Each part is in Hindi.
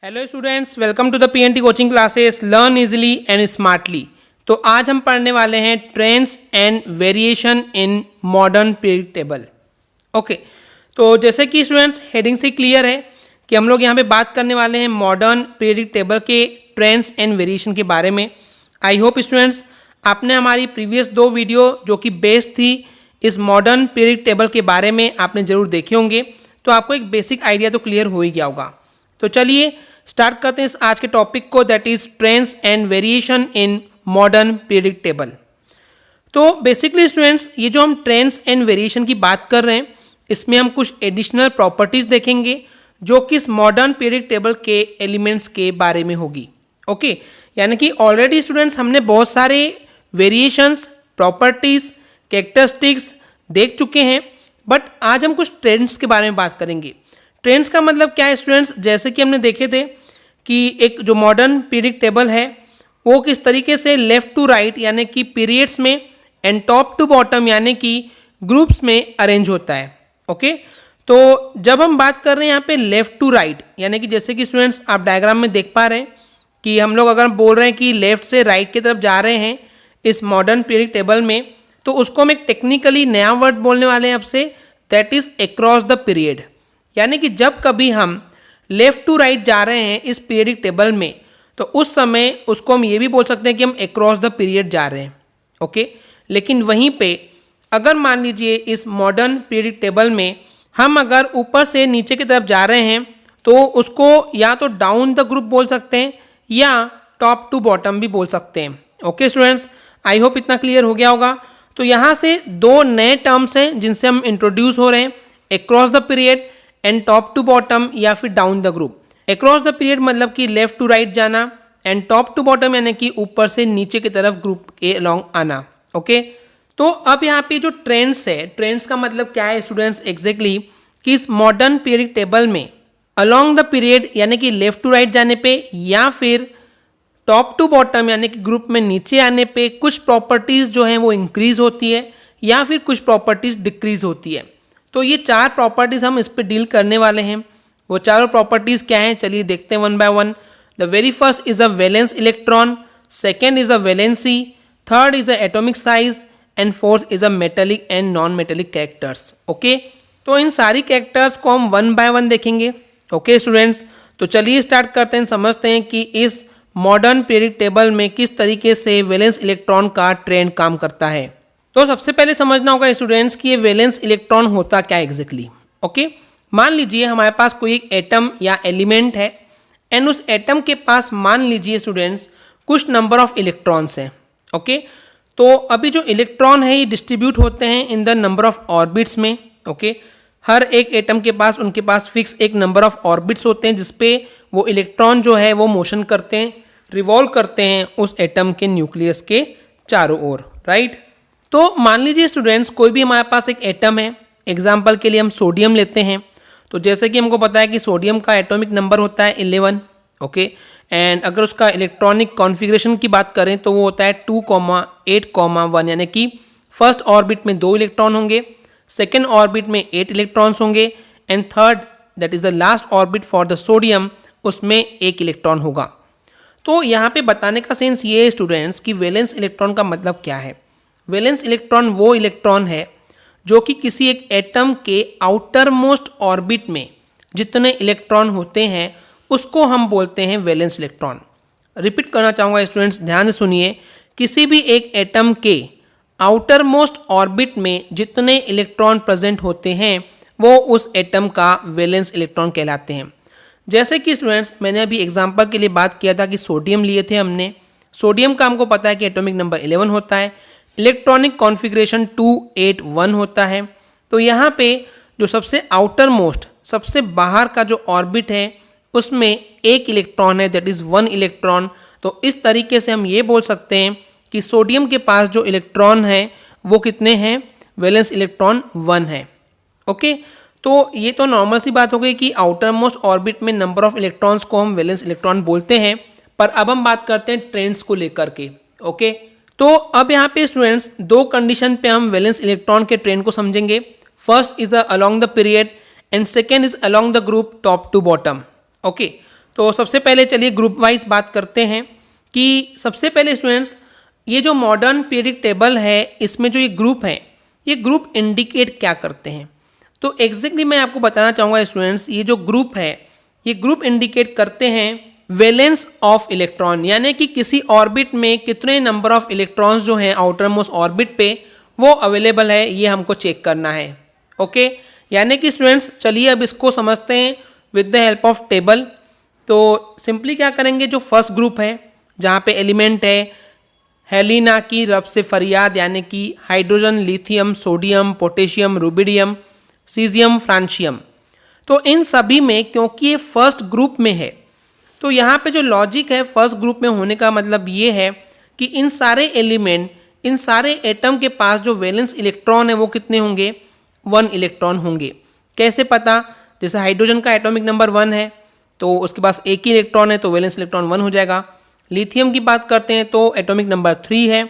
Hello students, welcome to the PNT coaching classes learn easily and smartly. तो आज हम पढ़ने वाले हैं trends and variation in modern period table. Okay, तो जैसे कि स्टूडेंट्स हेडिंग से क्लियर है कि हम लोग यहाँ पे बात करने वाले हैं मॉडर्न पीरियड टेबल के ट्रेंड्स एंड वेरिएशन के बारे में। आई होप स्टूडेंट्स आपने हमारी प्रीवियस दो वीडियो जो कि बेस्ड थी इस मॉडर्न पीरियड टेबल के बारे में आपने ज़रूर देखे होंगे, तो आपको एक बेसिक आइडिया तो क्लियर हो ही गया होगा। तो चलिए स्टार्ट करते हैं इस आज के टॉपिक को, that is trends and variation in modern period table. तो बेसिकली स्टूडेंट्स ये जो हम ट्रेंड्स एंड वेरिएशन की बात कर रहे हैं, इसमें हम कुछ एडिशनल प्रॉपर्टीज देखेंगे जो कि इस मॉडर्न पीरियड टेबल के एलिमेंट्स के बारे में होगी। ओके, यानी कि ऑलरेडी स्टूडेंट्स हमने बहुत सारे वेरिएशंस, प्रॉपर्टीज, कैरेक्टरिस्टिक्स देख चुके हैं, बट आज हम कुछ ट्रेंड्स के बारे में बात करेंगे। ट्रेंड्स का मतलब क्या है स्टूडेंट्स? जैसे कि हमने देखे थे कि एक जो मॉडर्न पीरियड टेबल है वो किस तरीके से लेफ्ट टू राइट यानी कि पीरियड्स में एंड टॉप टू बॉटम यानी कि ग्रुप्स में अरेंज होता है। ओके, तो जब हम बात कर रहे हैं यहाँ पे लेफ्ट टू राइट यानी कि जैसे कि स्टूडेंट्स आप डायग्राम में देख पा रहे हैं कि हम लोग अगर बोल रहे हैं कि लेफ्ट से राइट की तरफ जा रहे हैं इस मॉडर्न पीरियड टेबल में, तो उसको हम एक टेक्निकली नया वर्ड बोलने वाले हैं आपसे, that is across the period. यानी कि जब कभी हम लेफ्ट टू राइट जा रहे हैं इस पीरियडिक टेबल में, तो उस समय उसको हम ये भी बोल सकते हैं कि हम अक्रॉस द पीरियड जा रहे हैं। ओके, लेकिन वहीं पे अगर मान लीजिए इस मॉडर्न पीरियडिक टेबल में हम अगर ऊपर से नीचे की तरफ जा रहे हैं, तो उसको या तो डाउन द ग्रुप बोल सकते हैं या टॉप टू बॉटम भी बोल सकते हैं। ओके स्टूडेंट्स, आई होप इतना क्लियर हो गया होगा। तो यहाँ से दो नए टर्म्स हैं जिनसे हम इंट्रोड्यूस हो रहे हैं, across the period and top to bottom या फिर down the group. Across the period मतलब कि लेफ्ट टू राइट जाना, एंड टॉप टू बॉटम यानी कि ऊपर से नीचे की तरफ ग्रुप के अलोंग आना। ओके, तो अब यहाँ पे जो ट्रेंड्स है, ट्रेंड्स का मतलब क्या है स्टूडेंट्स एग्जैक्टली कि इस मॉडर्न पीरियड टेबल में अलोंग द पीरियड यानी कि लेफ्ट टू राइट जाने पे या फिर टॉप टू बॉटम यानी कि ग्रुप में नीचे आने पे कुछ प्रॉपर्टीज जो हैं वो इंक्रीज होती है या फिर कुछ प्रॉपर्टीज डिक्रीज होती है। तो ये चार प्रॉपर्टीज हम इस पे डील करने वाले हैं। वो चारों प्रॉपर्टीज क्या हैं, चलिए देखते हैं one by one. The very first is a valence electron, second is a valency, third is a atomic size and fourth is a metallic and non metallic characters. Okay, तो इन सारी कैरेक्टर्स को हम वन बाय वन देखेंगे। ओके स्टूडेंट्स, तो चलिए स्टार्ट करते हैं, समझते हैं कि इस मॉडर्न पीरियड टेबल में किस तरीके से वैलेंस इलेक्ट्रॉन का ट्रेंड काम करता है। तो सबसे पहले समझना होगा स्टूडेंट्स कि ये वैलेंस इलेक्ट्रॉन होता क्या एग्जैक्टली। ओके, मान लीजिए हमारे पास कोई एक एटम या एलिमेंट है एंड उस एटम के पास मान लीजिए स्टूडेंट्स कुछ नंबर ऑफ इलेक्ट्रॉन्स हैं। ओके, तो अभी जो इलेक्ट्रॉन है ये डिस्ट्रीब्यूट होते हैं in the number of orbits में। ओके, हर एक एटम के पास उनके पास फिक्स एक नंबर ऑफ ऑर्बिट्स होते हैं जिसपे वो इलेक्ट्रॉन जो है वो मोशन करते हैं, रिवॉल्व करते हैं उस एटम के न्यूक्लियस के चारों ओर, राइट। तो मान लीजिए स्टूडेंट्स कोई भी हमारे पास एक एटम है, एग्जाम्पल के लिए हम सोडियम लेते हैं। तो जैसे कि हमको पता है कि सोडियम का एटॉमिक नंबर होता है 11। ओके, एंड अगर उसका इलेक्ट्रॉनिक कॉन्फ़िगरेशन की बात करें तो वो होता है 2,8,1 यानी कि फर्स्ट ऑर्बिट में 2 इलेक्ट्रॉन होंगे, सेकेंड ऑर्बिट में 8 इलेक्ट्रॉन्स होंगे and third that is the last orbit for the sodium, उसमें 1 इलेक्ट्रॉन होगा। तो यहाँ पे बताने का सेंस ये है स्टूडेंट्स कि वैलेंस इलेक्ट्रॉन का मतलब क्या है। वैलेंस इलेक्ट्रॉन वो इलेक्ट्रॉन है जो कि किसी एक एटम के आउटर मोस्ट ऑर्बिट में जितने इलेक्ट्रॉन होते हैं उसको हम बोलते हैं वैलेंस इलेक्ट्रॉन। रिपीट करना चाहूँगा स्टूडेंट्स, ध्यान से सुनिए, किसी भी एक एटम के आउटर मोस्ट ऑर्बिट में जितने इलेक्ट्रॉन प्रेजेंट होते हैं वो उस एटम का वैलेंस इलेक्ट्रॉन कहलाते हैं। जैसे कि स्टूडेंट्स मैंने अभी एग्जाम्पल के लिए बात किया था कि सोडियम लिए थे हमने। सोडियम का हमको पता है कि एटॉमिक नंबर 11 होता है, इलेक्ट्रॉनिक कॉन्फ़िगरेशन 281 होता है। तो यहाँ पे जो सबसे आउटर मोस्ट, सबसे बाहर का जो ऑर्बिट है उसमें 1 इलेक्ट्रॉन है, दैट इज़ 1 इलेक्ट्रॉन। तो इस तरीके से हम ये बोल सकते हैं कि सोडियम के पास जो इलेक्ट्रॉन है वो कितने हैं, वैलेंस इलेक्ट्रॉन 1 है। ओके, तो ये तो नॉर्मल सी बात हो गई कि आउटर मोस्ट ऑर्बिट में नंबर ऑफ इलेक्ट्रॉन्स को हम वैलेंस इलेक्ट्रॉन बोलते हैं। पर अब हम बात करते हैं ट्रेंड्स को लेकर के। ओके, तो अब यहाँ पे स्टूडेंट्स दो कंडीशन पे हम वैलेंस इलेक्ट्रॉन के ट्रेंड को समझेंगे। First is the along the period and second is along the group top to bottom. Okay, तो सबसे पहले चलिए ग्रुप वाइज बात करते हैं कि सबसे पहले स्टूडेंट्स ये जो मॉडर्न पीरियडिक टेबल है इसमें जो ये ग्रुप है, ये ग्रुप इंडिकेट क्या करते हैं। तो एग्जैक्टली मैं आपको बताना चाहूँगा स्टूडेंट्स, ये जो ग्रुप है ये ग्रुप इंडिकेट करते हैं वैलेंस ऑफ इलेक्ट्रॉन, यानी कि किसी ऑर्बिट में कितने नंबर ऑफ इलेक्ट्रॉन्स जो हैं आउटर मोस्ट ऑर्बिट पे वो अवेलेबल है, ये हमको चेक करना है। ओके, यानी कि स्टूडेंट्स चलिए अब इसको समझते हैं with the help of table. तो सिंपली क्या करेंगे, जो फर्स्ट ग्रुप है जहाँ पे एलिमेंट है हेलिना की रब से फरियाद, यानी कि hydrogen, lithium, sodium, potassium, rubidium, caesium, francium. तो इन सभी में क्योंकि ये फर्स्ट ग्रुप में है तो यहाँ पे जो लॉजिक है फर्स्ट ग्रुप में होने का मतलब ये है कि इन सारे एलिमेंट, इन सारे एटम के पास जो वैलेंस इलेक्ट्रॉन है वो कितने होंगे, 1 इलेक्ट्रॉन होंगे। कैसे पता, जैसे हाइड्रोजन का एटॉमिक नंबर 1 है तो उसके पास एक ही इलेक्ट्रॉन है तो वैलेंस इलेक्ट्रॉन 1 हो जाएगा। लिथियम की बात करते हैं तो एटॉमिक नंबर 3 है,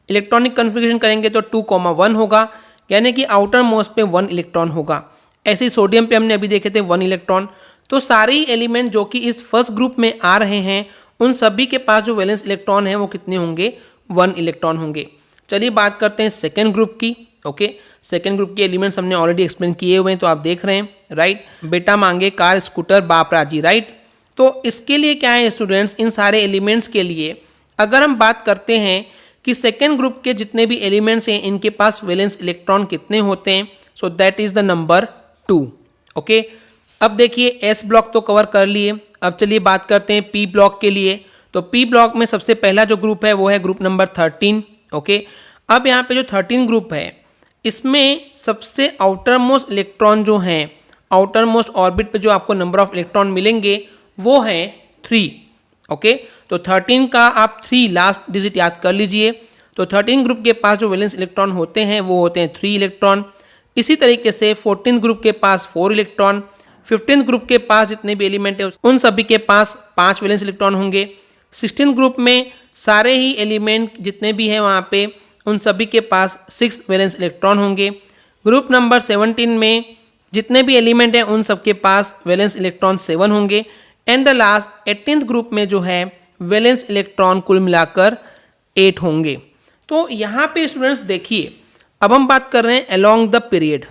इलेक्ट्रॉनिक कन्फिग्रेशन करेंगे तो 2,1 होगा, यानी कि आउटर मोस्ट पे 1 इलेक्ट्रॉन होगा। ऐसे ही सोडियम पे हमने अभी देखे थे 1 इलेक्ट्रॉन। तो सारे एलिमेंट जो कि इस फर्स्ट ग्रुप में आ रहे हैं उन सभी के पास जो वैलेंस इलेक्ट्रॉन है वो कितने होंगे, 1 इलेक्ट्रॉन होंगे। चलिए बात करते हैं सेकेंड ग्रुप की। ओके, सेकेंड ग्रुप के एलिमेंट्स हमने ऑलरेडी एक्सप्लेन किए हुए हैं तो आप देख रहे हैं, राइट। बेटा मांगे कार स्कूटर बाप राजी, राइट। तो इसके लिए क्या है स्टूडेंट्स, इन सारे एलिमेंट्स के लिए अगर हम बात करते हैं कि सेकेंड ग्रुप के जितने भी एलिमेंट्स हैं इनके पास वैलेंस इलेक्ट्रॉन कितने होते हैं, so that is the number 2। Okay, अब देखिए एस ब्लॉक तो कवर कर लिए, अब चलिए बात करते हैं पी ब्लॉक के लिए। तो पी ब्लॉक में सबसे पहला जो ग्रुप है वो है ग्रुप नंबर 13। ओके, अब यहाँ पे जो 13 ग्रुप है इसमें सबसे आउटर मोस्ट इलेक्ट्रॉन जो हैं, आउटर मोस्ट ऑर्बिट पे जो आपको नंबर ऑफ इलेक्ट्रॉन मिलेंगे वो है 3। ओके, तो 13 का आप 3 लास्ट डिजिट याद कर लीजिए। तो 13 ग्रुप के पास जो वैलेंस इलेक्ट्रॉन होते हैं वो होते हैं 3 इलेक्ट्रॉन। इसी तरीके से 14 ग्रुप के पास 4 इलेक्ट्रॉन, 15 ग्रुप के पास जितने भी एलिमेंट है उन सभी के पास 5 वैलेंस इलेक्ट्रॉन होंगे। 16 ग्रुप में सारे ही एलिमेंट जितने भी हैं वहाँ पे उन सभी के पास 6 वैलेंस इलेक्ट्रॉन होंगे। ग्रुप नंबर 17 में जितने भी एलिमेंट हैं उन सबके पास वैलेंस इलेक्ट्रॉन 7 होंगे। And the last 18th group में जो है वैलेंस इलेक्ट्रॉन कुल मिलाकर 8 होंगे। तो यहाँ पे स्टूडेंट्स देखिए, अब हम बात कर रहे हैं अलोंग द पीरियड।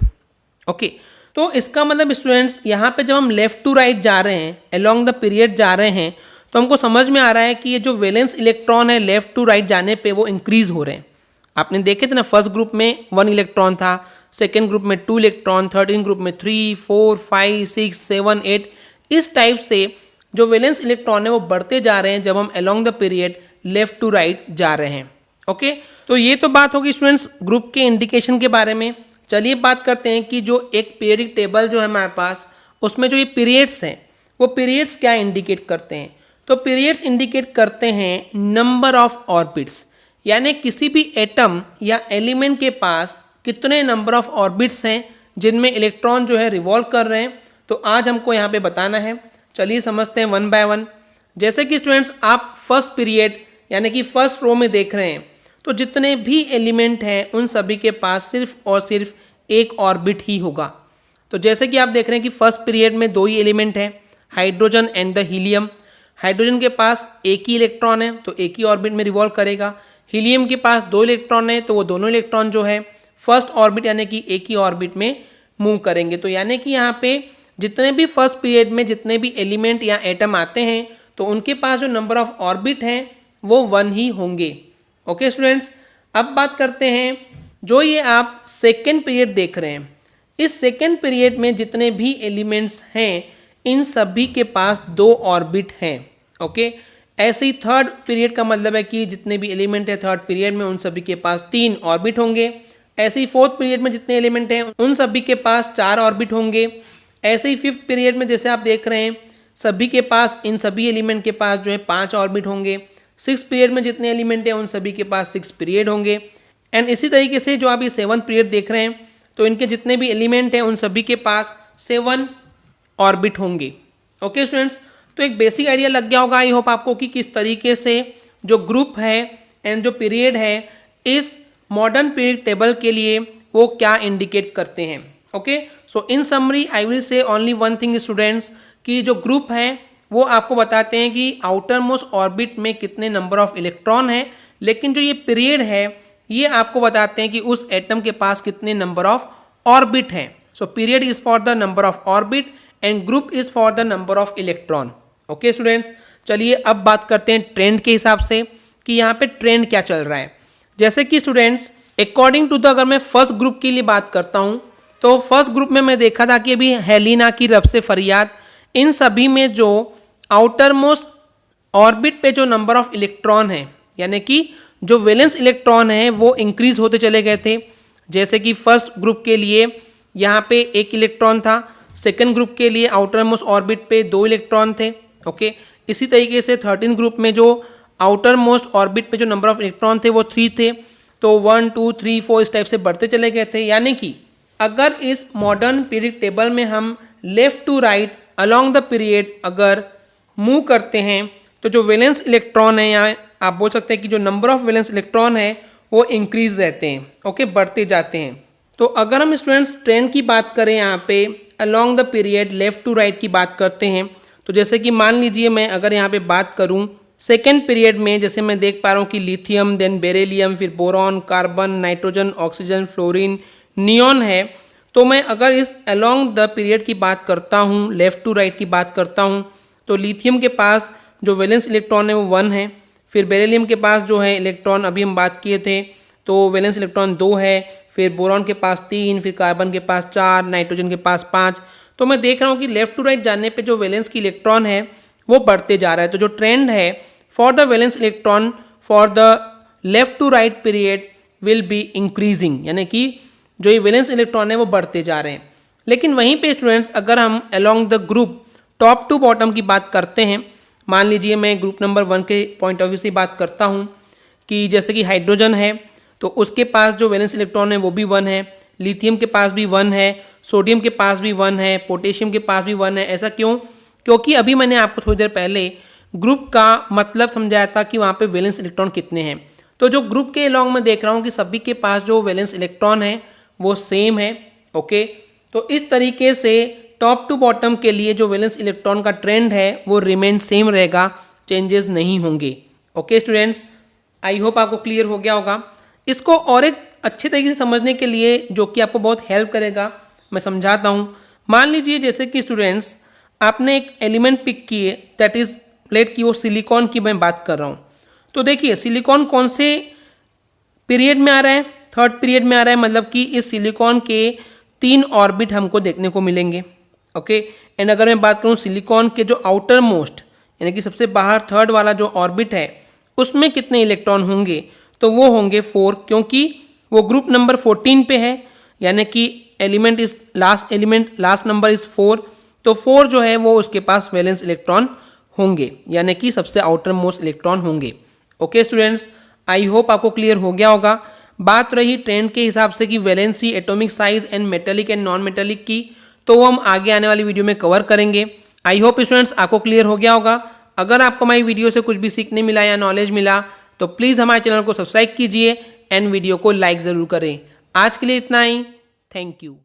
ओके, तो इसका मतलब स्टूडेंट्स यहाँ पे जब हम लेफ्ट टू राइट जा रहे हैं, अलोंग द पीरियड जा रहे हैं, तो हमको समझ में आ रहा है कि ये जो वैलेंस इलेक्ट्रॉन है लेफ्ट टू राइट जाने पे वो इंक्रीज हो रहे हैं। आपने देखे थे ना, फर्स्ट ग्रुप में 1 इलेक्ट्रॉन था, सेकेंड ग्रुप में 2 इलेक्ट्रॉन, 13 ग्रुप में 3, 4, 5, 6, 7, 8। इस टाइप से जो वैलेंस इलेक्ट्रॉन है वो बढ़ते जा रहे हैं जब हम along the period left to right जा रहे हैं। ओके, तो ये तो बात होगी स्टूडेंट्स ग्रुप के इंडिकेशन के बारे में। चलिए बात करते हैं कि जो एक पीरियडिक टेबल जो है हमारे पास उसमें जो ये पीरियड्स हैं वो पीरियड्स क्या इंडिकेट करते हैं। तो पीरियड्स इंडिकेट करते हैं नंबर ऑफ ऑर्बिट्स, यानी किसी भी एटम या एलिमेंट के पास कितने नंबर ऑफ ऑर्बिट्स हैं जिनमें इलेक्ट्रॉन जो है रिवॉल्व कर रहे हैं। तो आज हमको यहाँ पे बताना है। चलिए समझते हैं 1 बाय 1। जैसे कि स्टूडेंट्स आप फर्स्ट पीरियड यानी कि फर्स्ट रो में देख रहे हैं तो जितने भी एलिमेंट हैं उन सभी के पास सिर्फ और सिर्फ एक ऑर्बिट ही होगा। तो जैसे कि आप देख रहे हैं कि फर्स्ट पीरियड में 2 ही एलिमेंट हैं, hydrogen and the helium. Hydrogen के पास एक ही इलेक्ट्रॉन है तो एक ही ऑर्बिट में रिवॉल्व करेगा। हीलियम के पास 2 इलेक्ट्रॉन है तो वो दोनों इलेक्ट्रॉन जो है फर्स्ट ऑर्बिट यानी कि एक ही ऑर्बिट में मूव करेंगे। तो यानी कि यहाँ पे जितने भी फर्स्ट पीरियड में जितने भी एलिमेंट या एटम आते हैं तो उनके पास जो नंबर ऑफ ऑर्बिट हैं वो 1 ही होंगे। ओके स्टूडेंट्स, अब बात करते हैं जो ये आप सेकेंड पीरियड देख रहे हैं, इस सेकेंड पीरियड में जितने भी एलिमेंट्स हैं इन सभी के पास 2 ऑर्बिट हैं। ओके, ऐसे ही थर्ड पीरियड का मतलब है कि जितने भी एलिमेंट है थर्ड पीरियड में उन सभी के पास 3 ऑर्बिट होंगे। ऐसे ही फोर्थ पीरियड में जितने एलिमेंट हैं उन सभी के पास 4 ऑर्बिट होंगे। ऐसे ही फिफ्थ पीरियड में जैसे आप देख रहे हैं सभी के पास, इन सभी एलिमेंट के पास जो है 5 ऑर्बिट होंगे। सिक्स पीरियड में जितने एलिमेंट हैं उन सभी के पास 6 पीरियड होंगे। एंड इसी तरीके से जो आप ये 7th पीरियड देख रहे हैं तो इनके जितने भी एलिमेंट हैं उन सभी के पास 7 ऑर्बिट होंगे। ओके स्टूडेंट्स, तो एक बेसिक आइडिया लग गया होगा आई होप आपको कि किस तरीके से जो ग्रुप है एंड जो पीरियड है इस मॉडर्न पीरियड टेबल के लिए वो क्या इंडिकेट करते हैं। Okay, so in summary I will say only one thing students कि जो ग्रुप है वो आपको बताते हैं कि आउटर मोस्ट ऑर्बिट में कितने नंबर ऑफ इलेक्ट्रॉन है, लेकिन जो ये पीरियड है ये आपको बताते हैं कि उस एटम के पास कितने नंबर ऑफ ऑर्बिट हैं। So period is for the number of orbit and group is for the number of electron. Okay students, चलिए अब बात करते हैं ट्रेंड के हिसाब से कि यहाँ पे ट्रेंड क्या चल रहा है। जैसे कि स्टूडेंट्स अकॉर्डिंग टू द, अगर मैं फर्स्ट ग्रुप के लिए बात करता हूँ तो फर्स्ट ग्रुप में मैं देखा था कि अभी हेलिना की रब से फरियाद, इन सभी में जो आउटर मोस्ट ऑर्बिट पे जो नंबर ऑफ इलेक्ट्रॉन है यानी कि जो वैलेंस इलेक्ट्रॉन है वो इंक्रीज होते चले गए थे। जैसे कि फर्स्ट ग्रुप के लिए यहाँ पे 1 इलेक्ट्रॉन था, सेकंड ग्रुप के लिए आउटर मोस्ट ऑर्बिट पे 2 इलेक्ट्रॉन थे। ओके, इसी तरीके से 13 ग्रुप में जो आउटर मोस्ट ऑर्बिट पे जो नंबर ऑफ इलेक्ट्रॉन थे वो 3 थे। तो 1 2 3 4 इस टाइप से बढ़ते चले गए थे। यानी कि अगर इस मॉडर्न पीरियड टेबल में हम left to right along the period अगर मूव करते हैं तो जो वैलेंस इलेक्ट्रॉन है, या आप बोल सकते हैं कि जो नंबर ऑफ वैलेंस इलेक्ट्रॉन है वो इंक्रीज रहते हैं। ओके, बढ़ते जाते हैं। तो अगर हम स्टूडेंट्स ट्रेंड की बात करें यहाँ पे along the period left to right की बात करते हैं, तो जैसे कि मान लीजिए मैं अगर यहाँ पे बात करूँ सेकेंड पीरियड में, जैसे मैं देख पा रहा हूँ कि लिथियम, देन बेरिलियम, फिर boron, carbon, nitrogen, oxygen, fluorine, neon है। तो मैं अगर इस अलोंग द पीरियड की बात करता हूँ, लेफ्ट टू राइट की बात करता हूँ, तो लिथियम के पास जो वैलेंस इलेक्ट्रॉन है वो 1 है। फिर बेरिलियम के पास जो है इलेक्ट्रॉन अभी हम बात किए थे तो वैलेंस इलेक्ट्रॉन 2 है। फिर बोरॉन के पास 3, फिर कार्बन के पास 4, नाइट्रोजन के पास 5। तो मैं देख रहा हूँ कि लेफ्ट टू राइट जाने पे जो वैलेंस की इलेक्ट्रॉन है वो बढ़ते जा रहा है। तो जो ट्रेंड है for the valence electron for the left to right period will be increasing, यानी कि जो ये वैलेंस इलेक्ट्रॉन है वो बढ़ते जा रहे हैं। लेकिन वहीं पे स्टूडेंट्स अगर हम along the group top to bottom की बात करते हैं, मान लीजिए मैं ग्रुप नंबर 1 के पॉइंट ऑफ व्यू से बात करता हूँ कि जैसे कि हाइड्रोजन है तो उसके पास जो वैलेंस इलेक्ट्रॉन है वो भी 1 है, लिथियम के पास भी 1 है, सोडियम के पास भी 1 है, पोटेशियम के पास भी 1 है। ऐसा क्यों? क्योंकि अभी मैंने आपको थोड़ी देर पहले ग्रुप का मतलब समझाया था कि वहाँ पे वैलेंस इलेक्ट्रॉन कितने हैं। तो जो ग्रुप के अलॉन्ग में देख रहा हूँ कि सभी के पास जो वैलेंस इलेक्ट्रॉन है वो सेम है। ओके, तो इस तरीके से टॉप टू बॉटम के लिए जो वैलेंस इलेक्ट्रॉन का ट्रेंड है वो रिमेन सेम रहेगा, चेंजेस नहीं होंगे। ओके स्टूडेंट्स, आई होप आपको क्लियर हो गया होगा। इसको और एक अच्छे तरीके से समझने के लिए जो कि आपको बहुत हेल्प करेगा मैं समझाता हूँ। मान लीजिए जैसे कि स्टूडेंट्स आपने एक एलिमेंट पिक किए, दैट इज लेट की वो सिलिकॉन की मैं बात कर रहा हूँ। तो देखिए सिलिकॉन कौन से पीरियड में आ रहा है? थर्ड पीरियड में आ रहा है, मतलब कि इस सिलिकॉन के 3 ऑर्बिट हमको देखने को मिलेंगे। ओके, एंड अगर मैं बात करूँ सिलिकॉन के जो आउटर मोस्ट यानी कि सबसे बाहर थर्ड वाला जो ऑर्बिट है उसमें कितने इलेक्ट्रॉन होंगे? तो वो होंगे 4, क्योंकि वो ग्रुप नंबर 14 पे है, यानी कि element is last number is 4। तो 4 जो है वो उसके पास वैलेंस इलेक्ट्रॉन होंगे, यानी कि सबसे आउटर मोस्ट इलेक्ट्रॉन होंगे। ओके स्टूडेंट्स, आई होप आपको क्लियर हो गया होगा। बात रही ट्रेंड के हिसाब से कि valency, atomic size and metallic and non metallic की, तो वो हम आगे आने वाली वीडियो में कवर करेंगे। आई होप स्टूडेंट्स आपको क्लियर हो गया होगा। अगर आपको हमारी वीडियो से कुछ भी सीखने मिला या नॉलेज मिला तो प्लीज़ हमारे चैनल को सब्सक्राइब कीजिए एंड वीडियो को लाइक ज़रूर करें। आज के लिए इतना ही, थैंक यू।